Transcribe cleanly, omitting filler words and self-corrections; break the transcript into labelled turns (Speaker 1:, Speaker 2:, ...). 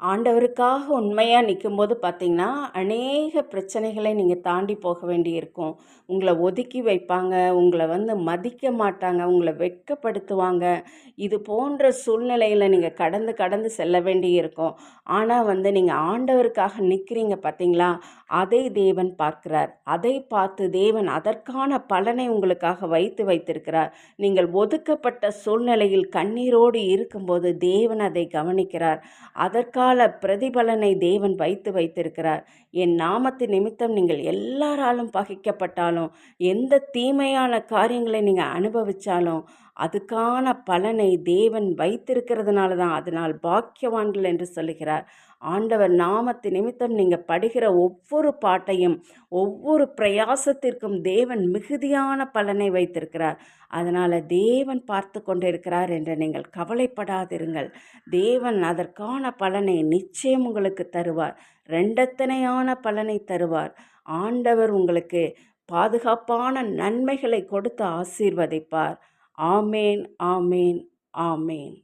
Speaker 1: ஆண்டவருக்காக உண்மையா நிக்கும்போது பார்த்தீங்கன்னா, அநேக பிரச்சனைகளை நீங்க தாண்டி போக வேண்டியிருக்கும். உங்கள ஒதுக்கி வைப்பாங்க, உங்கள மதிக்க மாட்டாங்க, உங்கள வெட்கப்படுத்துவாங்க. இது போன்ற சூழ்நிலையில நீங்க கடந்து கடந்து செல்ல வேண்டியிருக்கும். ஆனா நீங்க ஆண்டவருக்காக நிக்கிறீங்க பார்த்தீங்களா? அதை தேவன் பார்க்கிறார். அதை பார்த்து தேவன் அதற்கான பலனை உங்களுக்காக வைத்திருக்கிறார். நீங்கள் ஒதுக்கப்பட்ட சூழ்நிலையில் கண்ணீரோடு இருக்கும்போது தேவன் அதை கவனிக்கிறார். அதற்கான பிரதிபலனை தேவன் வைத்திருக்கிறார். என் நாமத்து நிமித்தம் நீங்கள் எல்லாராலும் பகைக்கப்பட்டாலும், எந்த தீமையான காரியங்களை நீங்கள் அனுபவித்தாலும் அதுக்கான பலனை தேவன் வைத்திருக்கிறதுனால தான் அதனால் பாக்கியவான்கள் என்று சொல்லுகிறார். ஆண்டவர் நாமத்து நிமித்தம் நீங்கள் படுகிற ஒவ்வொரு பாட்டையும் ஒவ்வொரு பிரயாசத்திற்கும் தேவன் மிகுதியான பலனை வைத்திருக்கிறார். அதனால் தேவன் பார்த்து கொண்டிருக்கிறார் என்று நீங்கள் கவலைப்படாதிருங்கள். தேவன் அதற்கான பலனை நிச்சயம் உங்களுக்கு தருவார். ரெண்டத்தனையான பலனை தருவார். ஆண்டவர் உங்களுக்கு பாதுகாப்பான நன்மைகளை கொடுத்து ஆசீர்வதிப்பார். ஆமேன், ஆமேன், ஆமேன்.